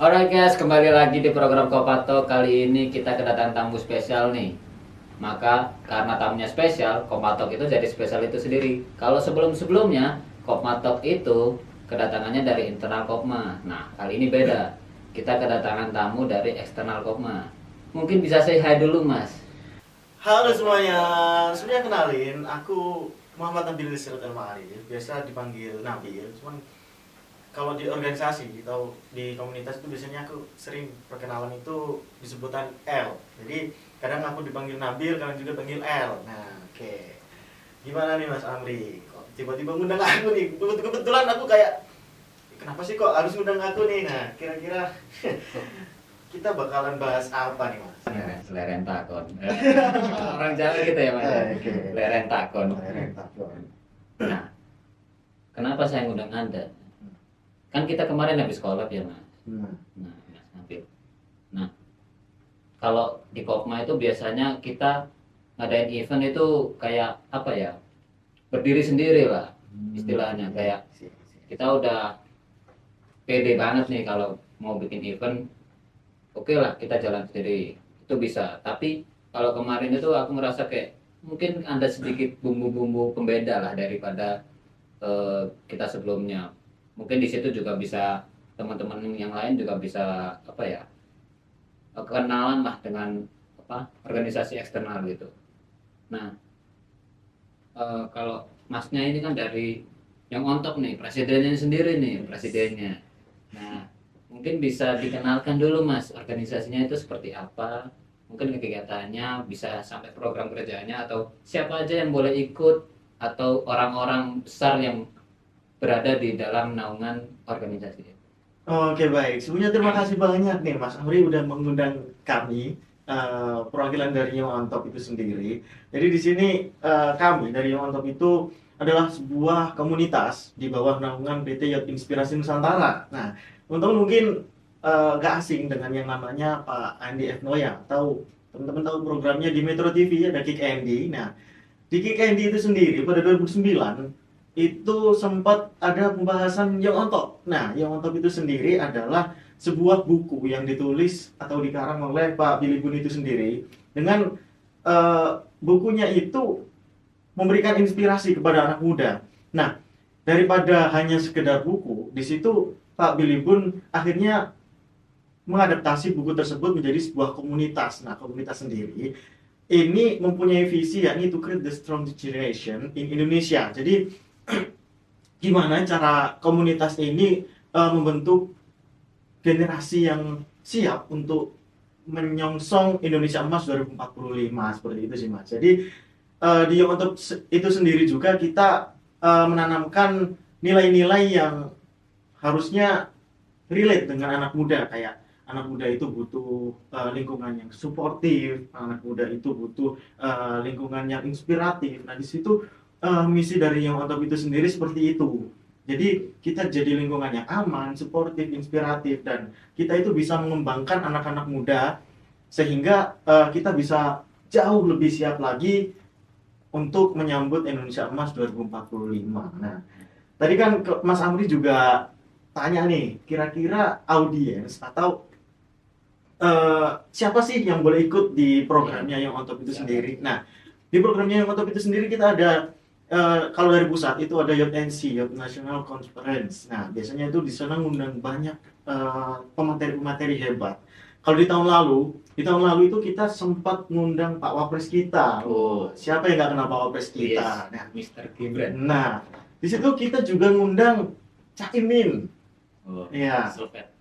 Alright guys, kembali lagi di program Kopato. Kali ini kita kedatangan tamu spesial nih. Maka karena tamunya spesial, Kopatok itu jadi spesial itu sendiri. Kalau sebelum-sebelumnya, Kopatok itu kedatangannya dari internal Kopma. Nah, kali ini beda. Kita kedatangan tamu dari eksternal Kopma. Mungkin bisa say hi dulu, Mas. Halo semuanya, sebenarnya kenalin, aku Muhammad Nabil Sirat Al-Ma'arif, biasa dipanggil Nabil. Cuman kalau di organisasi atau di komunitas itu biasanya aku sering perkenalan itu disebutan L. Jadi kadang aku dipanggil Nabil, kadang juga panggil L. Nah, oke. Gimana nih Mas Amri? Kok tiba-tiba ngundang aku nih? Kebetulan aku kayak, kenapa sih kok harus ngundang aku nih? Nah, kira-kira kita bakalan bahas apa nih Mas? Leren takon. Orang Jawa gitu ya, Mas. Oke. Leren takon. Takon. Nah, kenapa saya ngundang Anda? Kan kita kemarin habis collab ya, Mas. Nah, Mas Nabil. Nah, kalau di Kopma itu biasanya kita ngadain event itu kayak apa ya? Berdiri sendiri lah istilahnya. Kayak kita udah pede banget nih kalau mau bikin event. Oke lah, kita jalan sendiri. Itu bisa. Tapi kalau kemarin itu aku ngerasa kayak mungkin ada sedikit bumbu-bumbu pembeda lah daripada kita sebelumnya. Mungkin di situ juga bisa teman-teman yang lain juga bisa apa ya, kenalan lah dengan apa organisasi eksternal gitu. Nah, kalau masnya ini kan dari yang on top nih, presidennya sendiri nih, presidennya. Nah, mungkin bisa dikenalkan dulu Mas, organisasinya itu seperti apa, mungkin kegiatannya, bisa sampai program kerjanya, atau siapa aja yang boleh ikut, atau orang-orang besar yang berada di dalam naungan organisasi. Oke baik, sebelumnya terima kasih banyak nih Mas Amri udah mengundang kami perwakilan dari Young on Top itu sendiri. Jadi di sini kami dari Young on Top itu adalah sebuah komunitas di bawah naungan PT Youth Inspirasi Nusantara. Nah, teman-teman mungkin gak asing dengan yang namanya Pak Andi F. Noya, atau teman-teman tahu programnya di Metro TV ada Kick Andy. Nah, di Kick Andy itu sendiri pada 2009 itu sempat ada pembahasan Young on Top. Nah, Young on Top itu sendiri adalah sebuah buku yang ditulis atau dikarang oleh Pak Billy Boon itu sendiri. Dengan bukunya itu memberikan inspirasi kepada anak muda. Nah, daripada hanya sekedar buku, di situ Pak Billy Boon akhirnya mengadaptasi buku tersebut menjadi sebuah komunitas. Nah, komunitas sendiri ini mempunyai visi yakni to create the strong generation in Indonesia. Jadi gimana cara komunitas ini membentuk generasi yang siap untuk menyongsong Indonesia Emas 2045 seperti itu sih Mas. Jadi di Young on Top itu sendiri juga kita menanamkan nilai-nilai yang harusnya relate dengan anak muda, kayak anak muda itu butuh lingkungan yang suportif, anak muda itu butuh lingkungan yang inspiratif. Nah, di situ misi dari Young on Top itu sendiri seperti itu. Jadi kita jadi lingkungan yang aman, suportif, inspiratif, dan kita itu bisa mengembangkan anak-anak muda sehingga kita bisa jauh lebih siap lagi untuk menyambut Indonesia Emas 2045. Nah, tadi kan Mas Amri juga tanya nih, kira-kira audiens atau siapa sih yang boleh ikut di programnya Young on Top itu sendiri? Nah, di programnya Young on Top itu sendiri kita ada kalau dari pusat itu ada YNC, Youth National Conference. Nah, biasanya itu di sana ngundang banyak pemateri-pemateri hebat. Kalau di tahun lalu itu kita sempat ngundang Pak Wapres kita. Oh, Siapa yang nggak kenal Pak Wapres kita? yes, Nah, Mr. Gibran. nah, di situ kita juga ngundang Caimin. Oh, Iya. Sopet.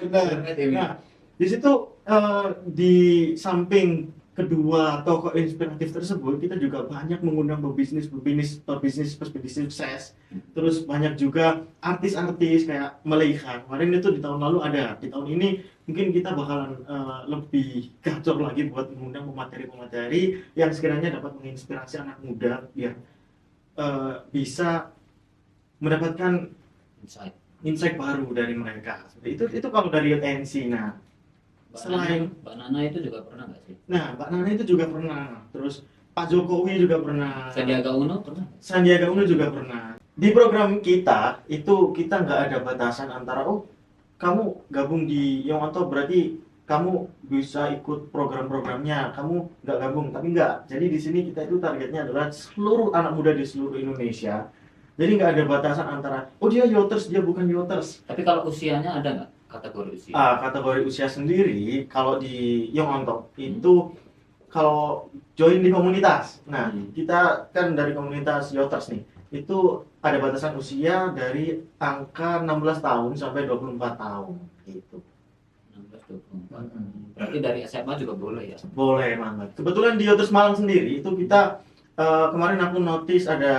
Benar. Nah, di situ di samping kedua tokoh inspiratif tersebut, kita juga banyak mengundang pebisnis sukses. Terus banyak juga artis-artis kayak Meleika. Kemarin itu di tahun lalu ada. Di tahun ini mungkin kita bakalan lebih gacor lagi buat mengundang pemateri-pemateri yang sekiranya dapat menginspirasi anak muda biar bisa mendapatkan insight baru dari mereka. Itu kalau dari UTNC. Nah, selain Mbak Nana itu juga pernah nggak sih? Mbak Nana itu juga pernah. Terus Pak Jokowi juga pernah. Sandiaga Uno pernah? Sandiaga Uno juga pernah. Di program kita itu kita nggak ada batasan antara kamu gabung di Young on Top berarti kamu bisa ikut program-programnya, kamu nggak gabung, tapi nggak. Jadi di sini kita itu targetnya adalah seluruh anak muda di seluruh Indonesia. Jadi nggak ada batasan antara, oh dia Yoters, dia bukan Yoters. Tapi kalau usianya ada nggak kategori usia? Kategori usia sendiri, kalau di Young on Top itu kalau join di komunitas, nah kita kan dari komunitas Yoters nih, itu ada batasan usia dari angka 16 tahun sampai 24 tahun gitu. 16-24. Berarti dari SMA juga boleh ya? Boleh banget. Kebetulan di Yoters Malang sendiri itu kita kemarin aku notice ada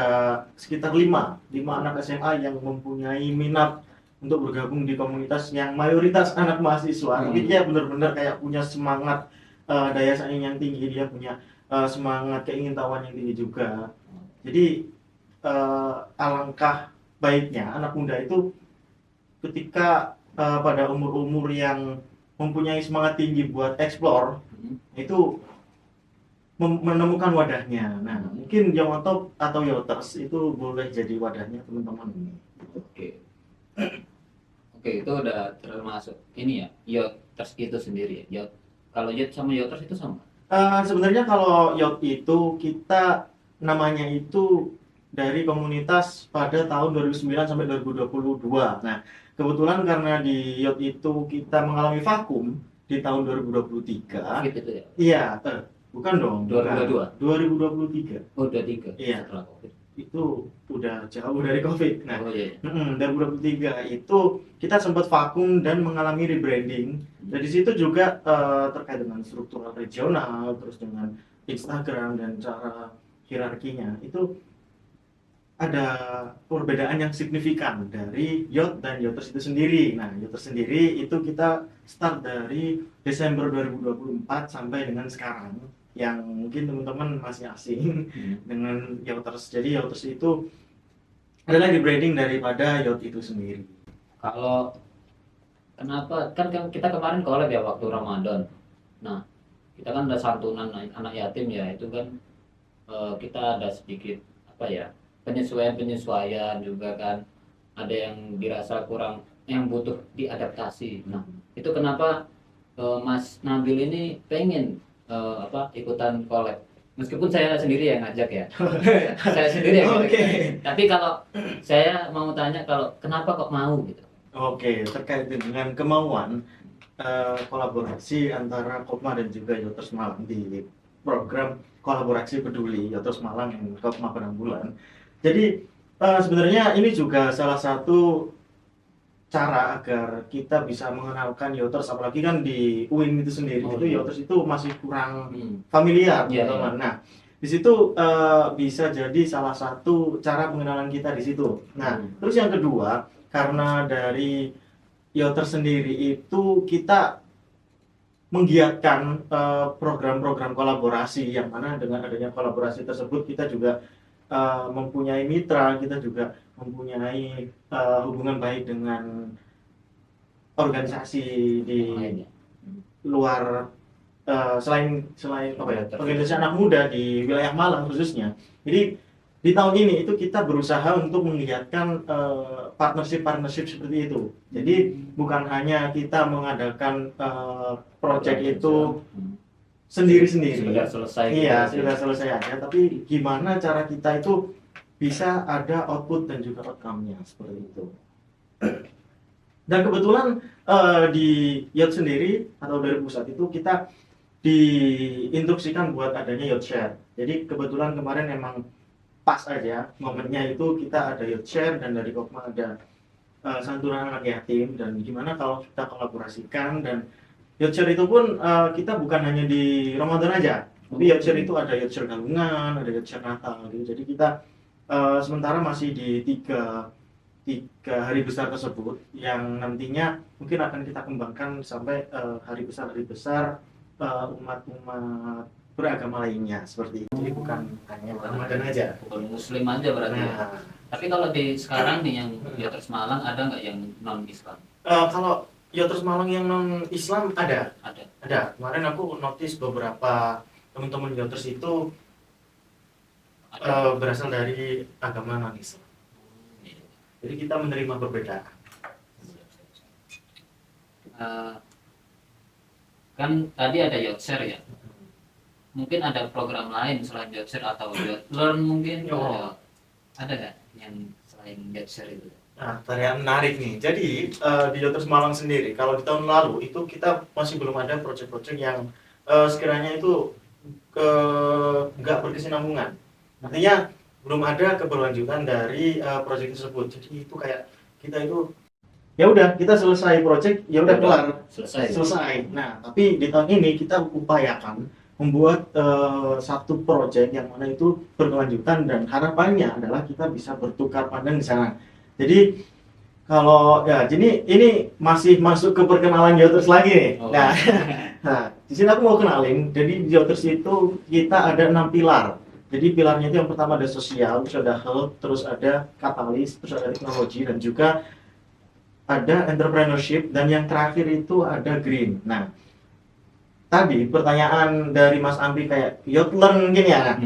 sekitar 5 anak SMA yang mempunyai minat untuk bergabung di komunitas yang mayoritas anak mahasiswa. Tapi dia benar-benar kayak punya semangat daya saing yang tinggi, dia punya semangat keingintahuan yang tinggi juga. Jadi alangkah baiknya anak muda itu ketika pada umur-umur yang mempunyai semangat tinggi buat explore itu menemukan wadahnya. Nah, mungkin Young on Top atau Yoters itu boleh jadi wadahnya teman-teman ini. Oke. Oke, itu udah termasuk ini ya, Yoters itu sendiri ya. Kalau Yot sama Yoters itu sama? Sebenarnya kalau Yot itu kita namanya itu dari komunitas pada tahun 2009 sampai 2022. Nah, kebetulan karena di Yot itu kita mengalami vakum di tahun 2023. Covid itu ya? Iya, bukan dong. 2022? 2023. Oh, 23 Iya. setelah Covid. Itu udah jauh dari Covid. Nah, Oh iya. 2023 itu kita sempat vakum dan mengalami rebranding. Dan di situ juga terkait dengan struktural regional, terus dengan Instagram dan cara hierarkinya itu ada perbedaan yang signifikan dari Yot dan Yoters itu sendiri. Nah, Yoters sendiri itu kita start dari Desember 2024 sampai dengan sekarang, yang mungkin teman-teman masih asing dengan Yoters. Jadi Yoters itu adalah rebranding daripada Yot itu sendiri. Kalau kenapa kan kita kemarin collab ya waktu Ramadan. Nah, kita kan ada santunan anak yatim ya, itu kan kita ada sedikit apa ya, penyesuaian juga kan, ada yang dirasa kurang, yang butuh diadaptasi. Nah, itu kenapa Mas Nabil ini pengen ikutan collab, meskipun saya sendiri yang ngajak ya. Saya sendiri yang ngajak. Oke. Tapi kalau saya mau tanya, kalau kenapa kok mau gitu? Oke, terkait dengan kemauan kolaborasi antara Kopma dan juga Yoters Malang di program kolaborasi peduli Yoters Malang yang Kopma Penanggulan. Jadi sebenarnya ini juga salah satu cara agar kita bisa mengenalkan Yoters, apalagi kan di UIN itu sendiri itu Yoters itu masih kurang familiar, teman-teman. Nah, di situ bisa jadi salah satu cara pengenalan kita di situ. Nah, terus yang kedua, karena dari Yoters sendiri itu kita menggiatkan program-program kolaborasi, yang mana dengan adanya kolaborasi tersebut kita juga mempunyai mitra, kita juga mempunyai hubungan baik dengan organisasi di luar selain apa ya, organisasi anak muda di wilayah Malang khususnya. Jadi di tahun ini itu kita berusaha untuk menggiatkan partnership seperti itu. Jadi bukan hanya kita mengadakan project itu sendiri-sendiri. Sudah selesai. Iya, sudah selesai aja. Tapi gimana cara kita itu bisa ada output dan juga outcome-nya seperti itu. Dan kebetulan di Yot sendiri atau dari pusat itu kita diinstruksikan buat adanya Yot Share. Jadi kebetulan kemarin emang pas aja momennya itu kita ada Yot Share, dan dari Kopma ada santunan anak yatim, dan gimana kalau kita kolaborasikan. Dan Yot Share itu pun kita bukan hanya di Ramadan aja, tapi Yot Share itu ada Yot Share Galungan, ada Yot Share Natal gitu. Jadi kita sementara masih di tiga hari besar tersebut, yang nantinya mungkin akan kita kembangkan sampai hari besar umat-umat beragama lainnya seperti itu. Jadi bukan hanya Ramadan aja, bukan Muslim aja berarti. Nah, tapi kalau di sekarang nih yang Yoters Malang ada nggak yang non Islam? Kalau Yoters Malang yang non Islam ada. Kemarin aku notice beberapa teman-teman Yoters itu berasal dari agama non Islam. Jadi kita menerima perbedaan. eh, kan tadi ada Yotshare ya. Mungkin ada program lain selain Yotshare atau Yotlearn mungkin. Oh. Ada nggak yang selain Yotshare itu? Nah, yang menarik nih. Jadi di Yoters Malang sendiri, kalau di tahun lalu itu kita masih belum ada proyek-proyek yang sekiranya itu nggak berkesinambungan. Artinya belum ada keberlanjutan dari proyek tersebut. Jadi itu kayak kita itu ya udah kita selesai proyek, ya udah kelar, selesai. Nah, tapi di tahun ini kita upayakan membuat satu proyek yang mana itu berkelanjutan dan harapannya adalah kita bisa bertukar pandang di sana. Jadi kalau ya, jadi ini masih masuk ke perkenalan Yoters lagi nih. Oh. Nah, di sini aku mau kenalin. Jadi di Yoters itu kita ada 6 pilar. Jadi pilarnya itu yang pertama ada sosial, terus ada health, terus ada katalis, terus ada teknologi, dan juga ada entrepreneurship, dan yang terakhir itu ada green. Nah, tadi pertanyaan dari Mas Amri kayak Yotlearn mungkin ya. Nah,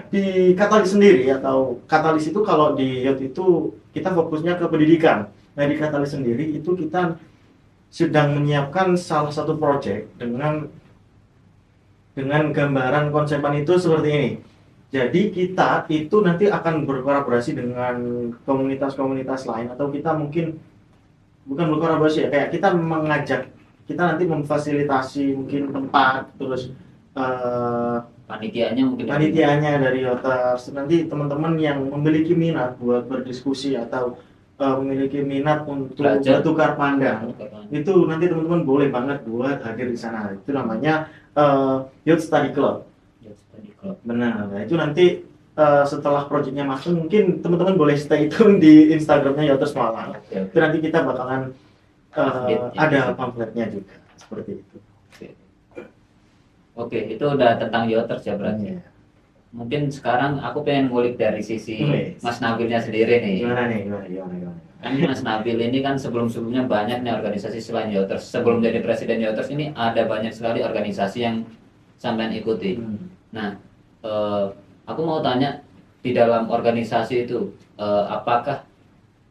di Katalis sendiri atau Katalis itu kalau di Yot itu kita fokusnya ke pendidikan. Nah, di Katalis sendiri itu kita sedang menyiapkan salah satu proyek dengan gambaran konsepan itu seperti ini. Jadi kita itu nanti akan berkolaborasi dengan komunitas-komunitas lain, atau kita mungkin bukan berkolaborasi ya, kayak kita mengajak, kita nanti memfasilitasi mungkin tempat, terus panitianya dari Yoters. Nanti teman-teman yang memiliki minat buat berdiskusi atau memiliki minat untuk bertukar pandang, itu nanti teman-teman boleh banget buat hadir di sana. Itu namanya Youth Study Club. Benar. Nah, itu nanti setelah proyeknya masuk, mungkin teman-teman boleh stay tune di Instagramnya Yoters Malang. Itu nanti kita bakalan ada pamfletnya juga seperti itu. Oke, itu udah tentang Yoters ya berarti. Mungkin sekarang aku pengen ngulik dari sisi Mas Nabilnya sendiri nih. Gimana? Kan Mas Nabil ini kan sebelum-sebelumnya banyak nih organisasi selain Yoters. Sebelum jadi presiden Yoters ini ada banyak sekali organisasi yang sampean ikuti. Nah, aku mau tanya, di dalam organisasi itu apakah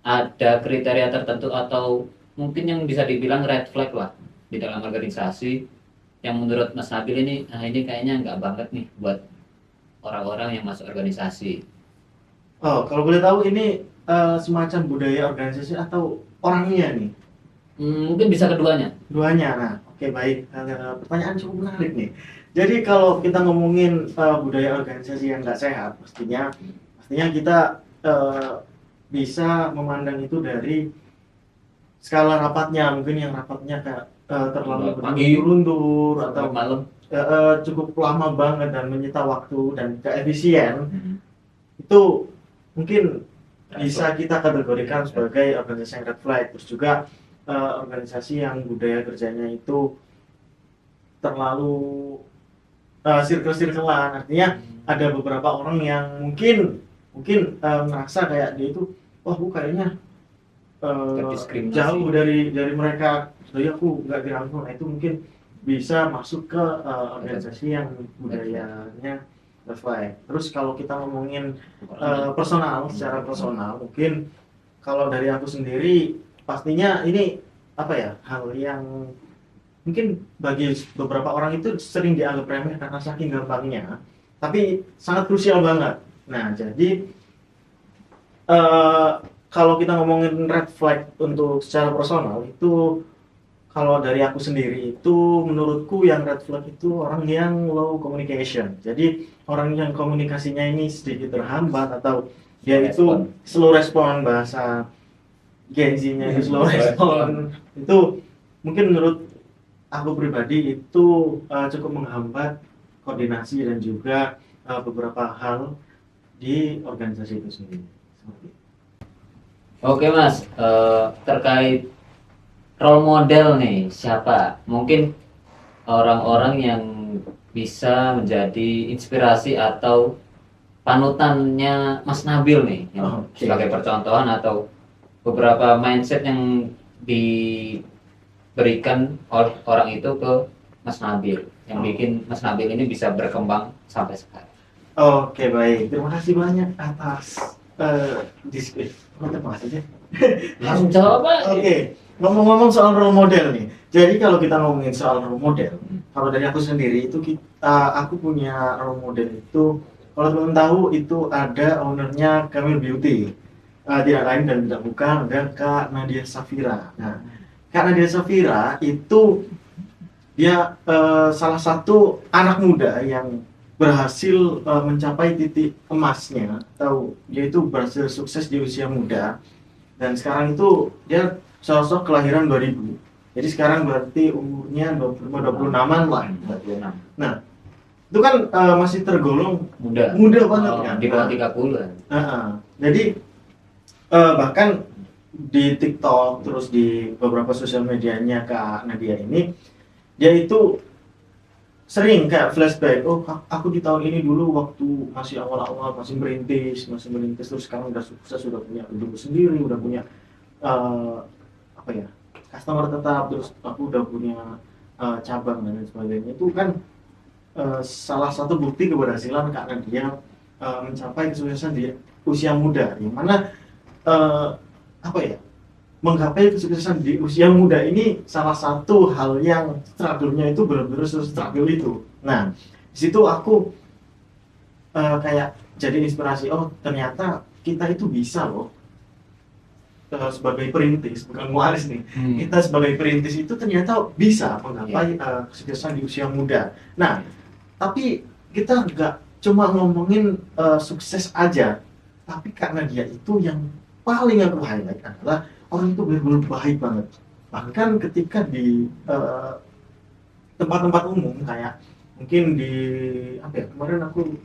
ada kriteria tertentu atau mungkin yang bisa dibilang red flag lah di dalam organisasi yang menurut Mas Nabil ini, nah ini kayaknya nggak banget nih buat orang-orang yang masuk organisasi. Oh, kalau boleh tahu ini semacam budaya organisasi atau orangnya nih? Mungkin bisa keduanya. Keduanya. Nah, oke, baik. Pertanyaan cukup menarik nih. Jadi kalau kita ngomongin budaya organisasi yang nggak sehat, pastinya kita bisa memandang itu dari skala rapatnya. Mungkin yang rapatnya kayak terlalu berundur atau malam cukup lama banget dan menyita waktu dan gak efisien. Itu mungkin bisa kita kategorikan sebagai organisasi yang red flag. Terus juga organisasi yang budaya kerjanya itu terlalu circle-circlean. Artinya ada beberapa orang yang mungkin merasa kayak dia itu, wah, aku kayaknya jauh dari mereka, jadi aku nggak dirangkul. Nah, itu mungkin bisa masuk ke organisasi yang budayanya red flag. Terus kalau kita ngomongin secara personal, mungkin kalau dari aku sendiri pastinya ini hal yang mungkin bagi beberapa orang itu sering dianggap remeh karena saking gampangnya, tapi sangat krusial banget. Nah, jadi kalau kita ngomongin red flag untuk secara personal itu, kalau dari aku sendiri itu menurutku yang red flag itu orang yang low communication. Jadi orang yang komunikasinya ini sedikit terhambat, atau dia itu slow respon, bahasa Gen Z-nya itu slow respon. Itu mungkin menurut aku pribadi itu cukup menghambat koordinasi dan juga beberapa hal di organisasi itu sendiri. Oke Mas, terkait role model nih, siapa? Mungkin orang-orang yang bisa menjadi inspirasi atau panutannya Mas Nabil nih, sebagai percontohan atau beberapa mindset yang diberikan oleh orang itu ke Mas Nabil, yang bikin Mas Nabil ini bisa berkembang sampai sekarang. Oke, baik, terima kasih banyak atas diskusi. Terima kasih. Langsung jawab Pak. Oke. ngomong-ngomong soal role model nih. Jadi kalau kita ngomongin soal role model, kalau dari aku sendiri itu aku punya role model itu, kalau teman tahu itu ada ownernya Camel Beauty. Tidak lain dan tidak bukan ada Kak Nadia Safira. Nah, Kak Nadia Safira itu dia salah satu anak muda yang berhasil mencapai titik emasnya, atau dia itu berhasil sukses di usia muda, dan sekarang itu dia sosok kelahiran 2000. Jadi sekarang berarti umurnya 25-26an lah. 26. Nah, itu kan masih tergolong Muda. muda banget kan. Di bawah 30-an. Jadi bahkan di TikTok terus di beberapa sosial medianya Kak Nadia ini, dia itu sering kayak flashback, oh aku di tahun ini dulu waktu masih awal-awal masih merintis terus sekarang udah sukses, sudah punya hidup sendiri, udah punya apa ya, customer tetap, terus aku udah punya cabang dan lain sebagainya. Itu kan salah satu bukti keberhasilan karena dia mencapai kesuksesan di usia muda, yang mana apa ya, menggapai kesuksesan di usia muda ini salah satu hal yang struggle-nya itu benar-benar struggle itu. Nah, di situ aku kayak jadi inspirasi, oh ternyata kita itu bisa loh sebagai perintis, bukan waris nih. Kita sebagai perintis itu ternyata bisa menggapai kesuksesan di usia muda. Nah, tapi kita nggak cuma ngomongin sukses aja, tapi karena dia itu yang paling aku highlight adalah orang itu benar-benar baik banget. Bahkan ketika di tempat-tempat umum, kayak mungkin di apa ya, kemarin aku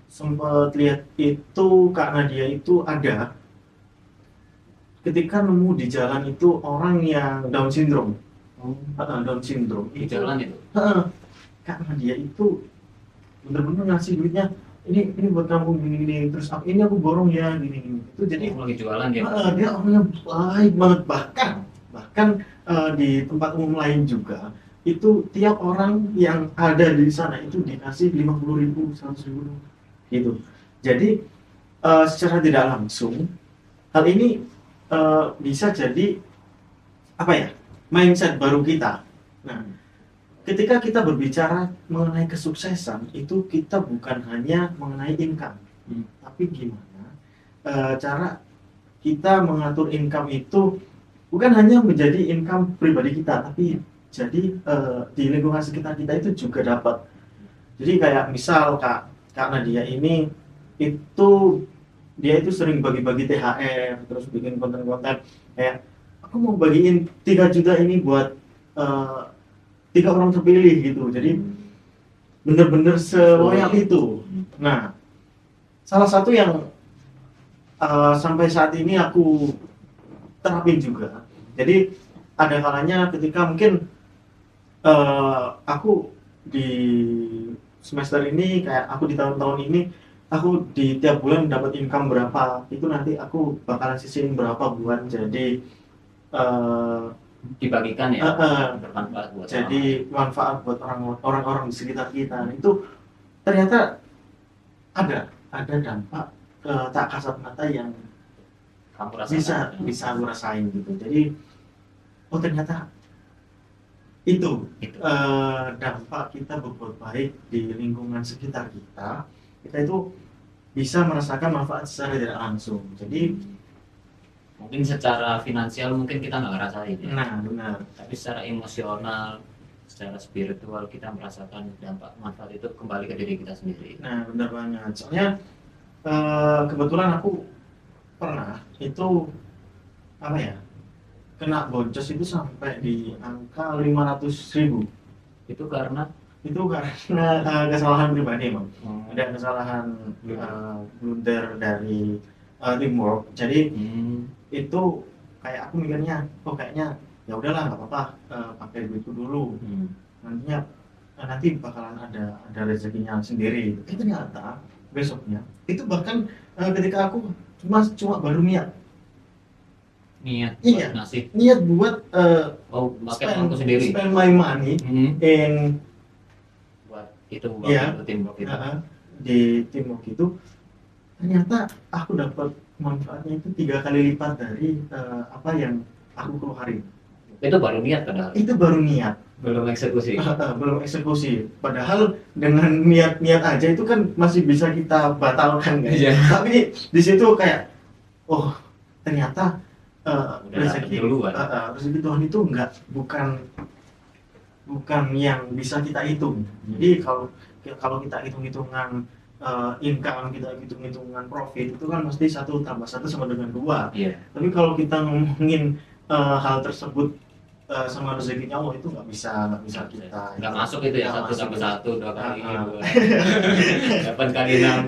sempat lihat itu karena dia itu ada ketika nemu di jalan itu orang yang Down syndrome. Down syndrome Di jalan itu. Karena dia itu benar-benar ngasih duitnya, ini buat kamu gini, terus ini aku borong ya gini. Itu jadi lagi jualan dia. Dia orangnya baik banget, bahkan di tempat umum lain juga itu tiap orang yang ada di sana itu dikasih 50.000, 100.000 gitu. Jadi secara tidak langsung hal ini bisa jadi apa ya, mindset baru kita. Nah, ketika kita berbicara mengenai kesuksesan itu kita bukan hanya mengenai income, tapi gimana cara kita mengatur income itu bukan hanya menjadi income pribadi kita, tapi jadi di lingkungan sekitar kita itu juga dapat. Jadi kayak misal Kak Nadia ini itu dia itu sering bagi-bagi THR, terus bikin konten-konten kayak aku mau bagiin 3 juta ini buat 3 orang terpilih gitu. Jadi bener-bener seloyal itu. Nah, salah satu yang sampai saat ini aku terapin juga. Jadi ada kalanya ketika mungkin aku di semester ini, kayak aku di tahun-tahun ini, aku di tiap bulan dapat income berapa, itu nanti aku bakalan sisihin berapa buat jadi dibagikan ya, bermanfaat buat jadi manfaat buat orang-orang di sekitar kita. Itu ternyata ada dampak tak kasat mata yang kamu bisa aku rasain gitu. Jadi oh ternyata itu dampak kita berbuat baik di lingkungan sekitar kita itu bisa merasakan manfaat secara tidak langsung. Jadi mungkin secara finansial mungkin kita nggak ngerasain ya. Nah, benar. Tapi secara emosional, secara spiritual kita merasakan dampak manfaat itu kembali ke diri kita sendiri. Nah, benar banget. Soalnya kebetulan aku pernah itu apa ya, kena boncos itu sampai di angka 500.000. Itu karena kesalahan pribadi, Bang. Ada kesalahan blunder dari teamwork. Jadi itu kayak aku mikirnya, oh kayaknya ya udahlah nggak apa-apa, pakai duitku dulu. Nanti bakalan ada rezekinya sendiri. Ternyata besoknya itu bahkan ketika aku cuma baru niat buat pakai uangku sendiri, spend my money in buat itu teamwork itu. Di teamwork itu ternyata aku dapat manfaatnya itu 3 kali lipat dari apa yang aku keluarin. Itu baru niat padahal. Itu baru niat. Belum eksekusi. Belum eksekusi. Padahal dengan niat-niat aja itu kan masih bisa kita batalkan kan. Iya. Tapi di situ kayak, oh ternyata Udah rezeki duluan. rezeki Tuhan itu bukan yang bisa kita hitung. Jadi kalau kita hitung-hitungan income, kita hitung-hitungan profit itu kan mesti 1 tambah 1 sama dengan 2. Iya. Tapi kalau kita ngomongin hal tersebut sama rezekinya Allah itu nggak bisa kita Nggak masuk itu ya, nggak 1 tambah masuk. 1, 2 kali 2. 8 Ah. kali 6.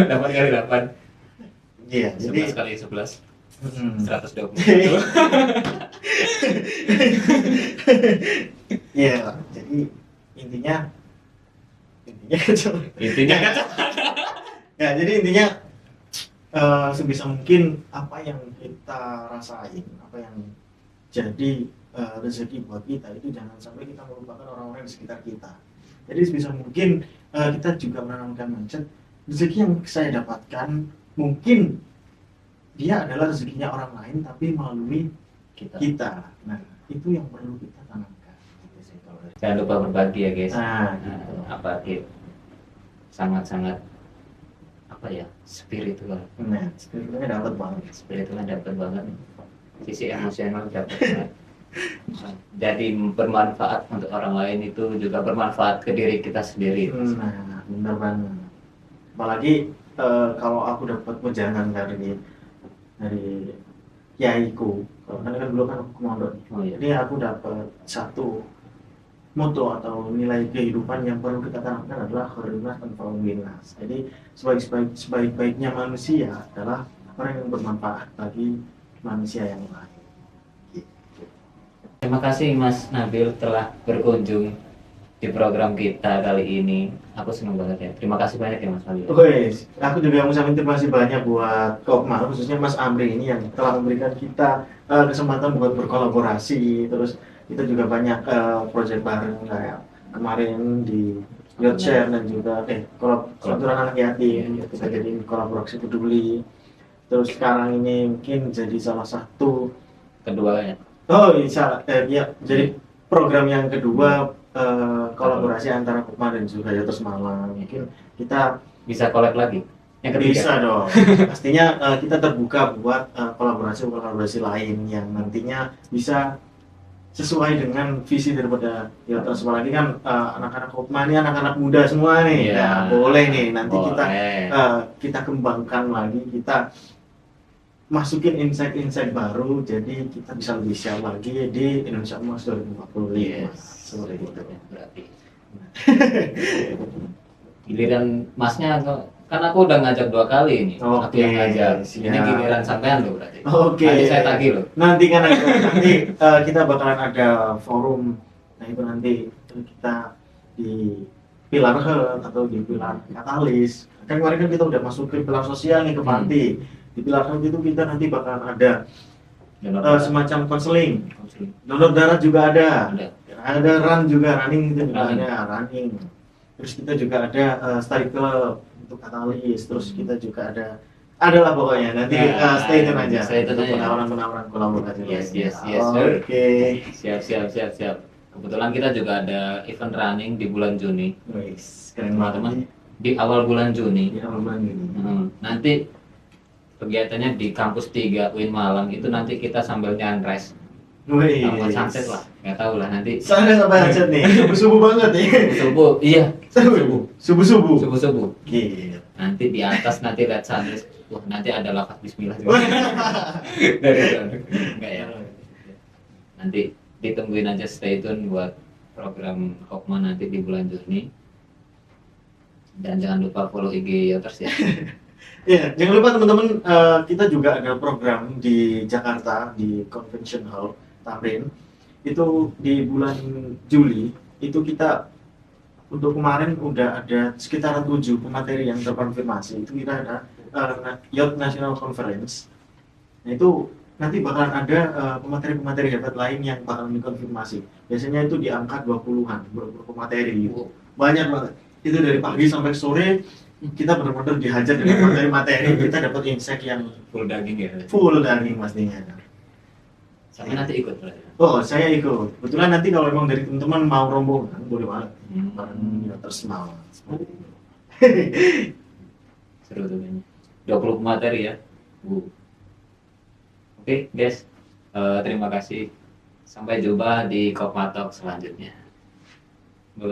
8 kali 8. Iya, 11 jadi kali 11. mm, 120. iya, jadi intinya Intinya kan ya, jadi intinya sebisa mungkin apa yang kita rasain, apa yang jadi rezeki buat kita itu jangan sampai kita melupakan orang-orang di sekitar kita. Jadi sebisa mungkin kita juga menanamkan mindset rezeki yang saya dapatkan mungkin dia adalah rezekinya orang lain tapi melalui kita. Nah, itu yang perlu kita tanamkan. Gitu sih kalau dari- jangan lupa berbagi ya guys. Nah, Nah, gitu. apalagi sangat-sangat apa ya, spiritual. Nah, sebetulnya dapat banget. Spiritual dapat banget. Sisi emosional dapat banget. Jadi bermanfaat untuk orang lain itu juga bermanfaat ke diri kita sendiri. Nah, benar banget. Apalagi kalau aku dapat wejangan dari kiaiku, karena kan dulu kan aku mondok. Oh iya. Jadi aku dapat satu moto atau nilai kehidupan yang perlu kita tanamkan adalah khairun tanpa minas. Jadi sebaik-baiknya manusia adalah orang yang bermanfaat bagi manusia yang lain. Terima kasih Mas Nabil telah berkunjung di program kita kali ini. Aku senang banget ya. Terima kasih banyak ya Mas Nabil. Wes, aku juga mengucapkan terima kasih banyak buat Kopma, khususnya Mas Amri ini yang telah memberikan kita kesempatan buat berkolaborasi. Terus kita juga banyak proyek bareng kayak kemarin di Youth Share dan juga Kelanturan Anak Yatim. Kita jadi kolaborasi peduli. Terus sekarang ini mungkin jadi salah satu Kedua ya. oh iya, jadi program yang kedua kolaborasi antara Kopma dan juga Yotos Malang. Mungkin kita Bisa collab lagi. Yang ketiga. bisa dong. Pastinya kita terbuka buat kolaborasi lain yang nantinya bisa sesuai dengan visi daripada Yotos. Apalagi kan anak-anak Kopma ini anak-anak muda semua nih. Iya. Nah, boleh nih nanti Boleh. kita kembangkan lagi, kita masukin insight-insight baru, jadi kita bisa lebih siap lagi di Indonesia Emas 2045. Yes. Seperti itu. Berarti. Giliran Masnya kan aku udah ngajak 2 kali ini. Aku Oke, yang ngajak. siap. Ini giliran sampean loh berarti. Oke. Nanti saya tagih loh. Nanti kan nanti kita bakalan ada forum. Nah itu nanti kita di pilar health atau di pilar katalis. Kan kemarin kan kita udah masuk ke pilar sosial nih ke Panti. Di pilar health itu kita nanti bakalan ada semacam konseling. Donor darah juga ada. Ada run juga, running itu juga Running. ada, running. Terus kita juga ada study club untuk katalis. Terus kita juga adalah pokoknya nanti Nah, stay tune aja. stay tune untuk aja. penawaran kolaborasi. Yes, lainnya. yes, yes, sir. Oke. Siap. Kebetulan kita juga ada event running di bulan Juni. Wis, keren banget. Teman-teman, di awal bulan Juni. Ya aman ini. Nanti kegiatannya di kampus 3 UIN Malang itu nanti kita sambil nyanres. Wih. Sama sunset lah, nggak tahu lah nanti. Sana sampai sunset nih. Subuh banget nih. Subuh, iya. Subuh. Subuh. Gitu. Nanti di atas nanti lihat sunrise. Wah, nanti ada lafaz bismillah juga. Dari sana. Enggak ya. Nanti ditungguin aja, stay tune buat program Kopma nanti di bulan Juni. Dan jangan lupa follow IG Yoters ya. Ya, jangan lupa teman-teman, kita juga ada program di Jakarta di Convention Hall Tamrin. Itu di bulan Juli itu kita untuk kemarin udah ada sekitaran 7 pemateri yang terkonfirmasi. Itu kita ada Youth National Conference. Nah itu nanti bakalan ada pemateri-pemateri hebat lain yang bakalan dikonfirmasi. Biasanya itu di angka 20-an pemateri gitu. Banyak banget. Itu dari pagi sampai sore kita benar-benar dihajar dengan materi-materi. Kita dapat insight yang Full daging ya. full daging pastinya. Sampai nanti ikut berarti. Oh, saya ikut. Kebetulan nanti kalau memang dari teman-teman mau rombongan, boleh banget. Bareng tersenal. Seperti itu. Seru tuh kayaknya. 20 materi ya. Oke, guys. Terima kasih. Sampai jumpa di Kopmatok selanjutnya. Bye.